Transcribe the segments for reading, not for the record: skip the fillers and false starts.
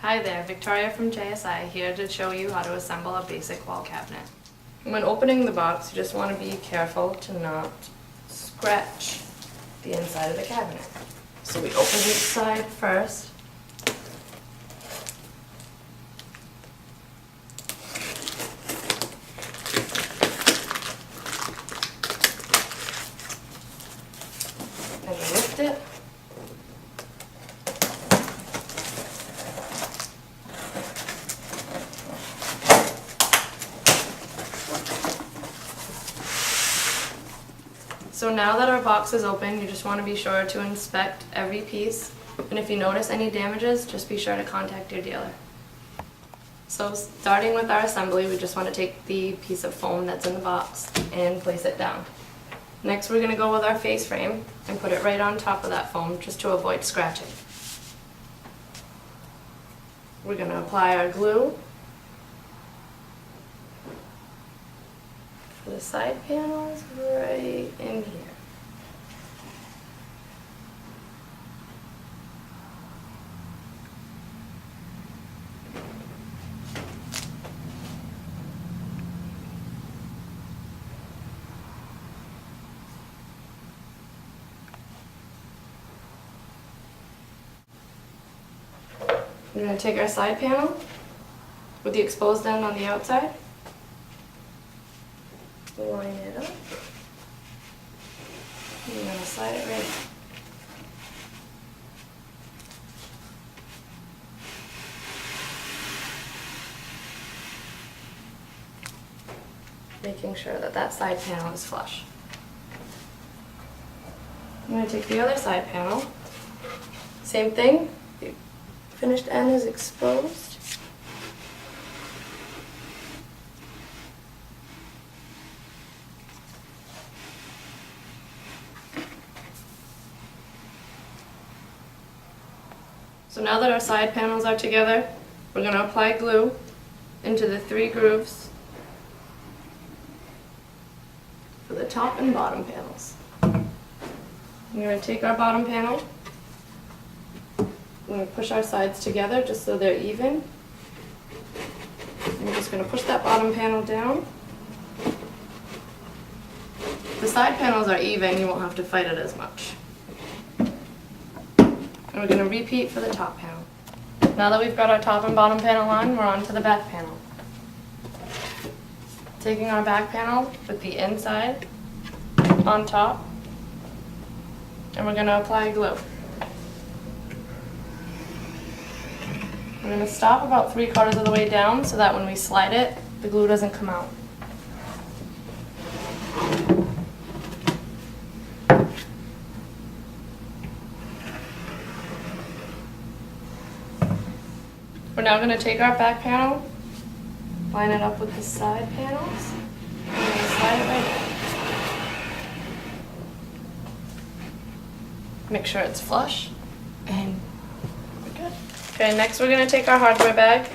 Hi there, Victoria from JSI here to show you how to assemble a basic wall cabinet. When opening the box, you just want to be careful to not scratch the inside of the cabinet. So we open each side first. And we lift it. So now that our box is open, you just want to be sure to inspect every piece, and if you notice any damages, just be sure to contact your dealer. So starting with our assembly, we just want to take the piece of foam that's in the box and place it down. Next we're going to go with our face frame and put it right on top of that foam just to avoid scratching. We're going to apply our glue for the side panels right in here. We're going to take our side panel with the exposed end on the outside, line it up, and we're going to slide it right in. Making sure that that side panel is flush. I'm going to take the other side panel, same thing. The finished end is exposed. So now that our side panels are together, we're going to apply glue into the 3 grooves for the top and bottom panels. We're going to take our bottom panel. We're going to push our sides together just so they're even. We're just going to push that bottom panel down. If the side panels are even, you won't have to fight it as much. And we're going to repeat for the top panel. Now that we've got our top and bottom panel on, we're on to the back panel. Taking our back panel with the inside on top, and we're going to apply glue. We're going to stop about 3/4 of the way down so that when we slide it, the glue doesn't come out. We're now going to take our back panel, line it up with the side panels, and we're going to slide it right in. Make sure it's flush, and we're good. Okay, next we're going to take our hardware bag,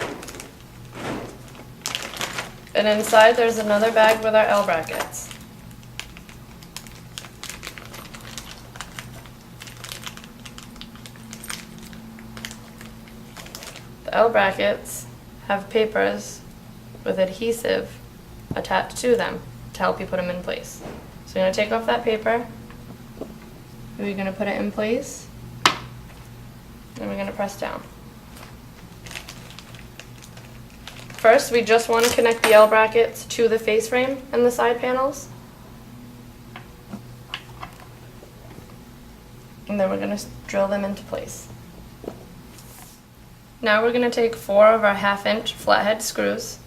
and inside there's another bag with our L brackets. The L brackets have papers with adhesive attached to them to help you put them in place. So you're going to take off that paper, and we're going to put it in place, and we're going to press down. First, we just want to connect the L brackets to the face frame and the side panels. And then we're going to drill them into place. Now we're going to take 4 of our 1/2-inch flathead screws.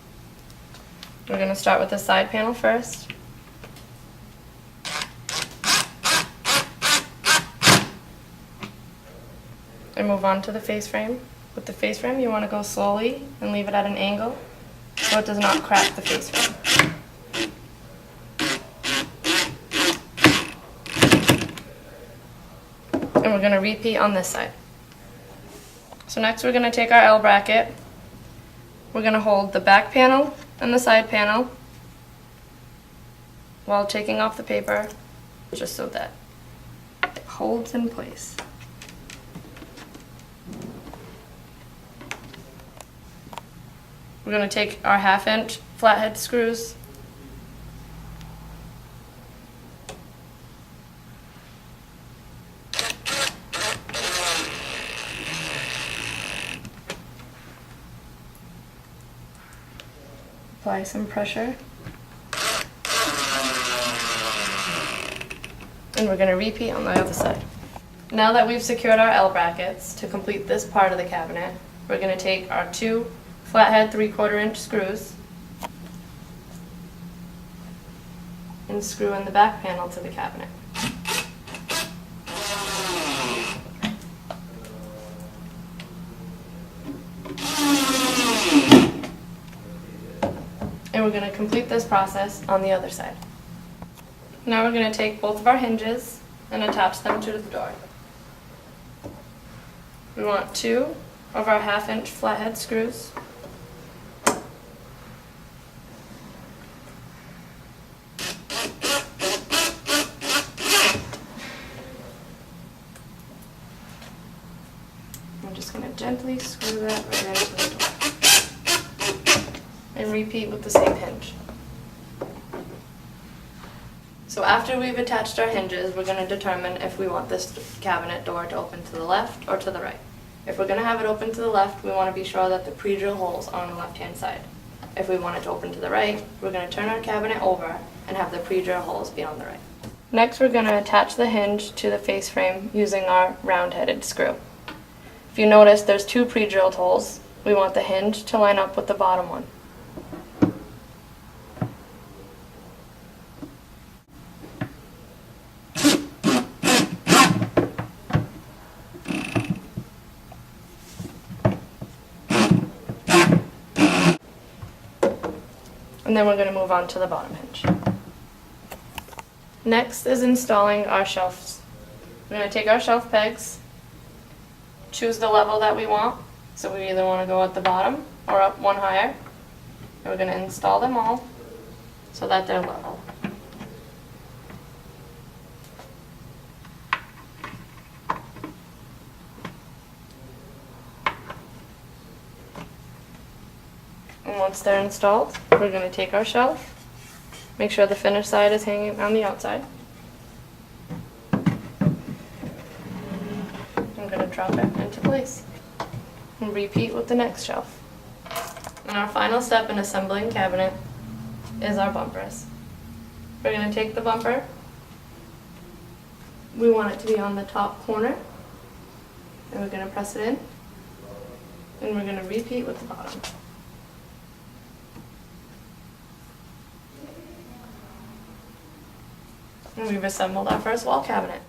We're going to start with the side panel first. And move on to the face frame. With the face frame, you want to go slowly and leave it at an angle so it does not crack the face frame. And we're going to repeat on this side. So next we're going to take our L bracket. We're going to hold the back panel and the side panel while taking off the paper, just so that it holds in place. We're going to take our 1/2" flathead screws, apply some pressure, and we're going to repeat on the other side. Now that we've secured our L brackets, to complete this part of the cabinet, we're going to take our 2 flathead 3/4" screws and screw in the back panel to the cabinet. And we're going to complete this process on the other side. Now we're going to take both of our hinges and attach them to the door. We want 2 of our 1/2" flathead screws. I'm just going to gently screw that right into the door. And repeat with the same hinge. So after we've attached our hinges, we're going to determine if we want this cabinet door to open to the left or to the right. If we're going to have it open to the left, we want to be sure that the pre-drill holes are on the left-hand side. If we want it to open to the right, we're going to turn our cabinet over and have the pre-drill holes be on the right. Next, we're going to attach the hinge to the face frame using our round-headed screw. If you notice, there's 2 pre-drilled holes. We want the hinge to line up with the bottom one. And then we're going to move on to the bottom hinge. Next is installing our shelves. We're going to take our shelf pegs, choose the level that we want. So we either want to go at the bottom or up one higher. And we're going to install them all so that they're level. And once they're installed, we're going to take our shelf, make sure the finished side is hanging on the outside. I'm going to drop it into place and repeat with the next shelf. And our final step in assembling cabinet is our bumpers. We're going to take the bumper. We want it to be on the top corner, and we're going to press it in, and we're going to repeat with the bottom. And we've assembled our first wall cabinet.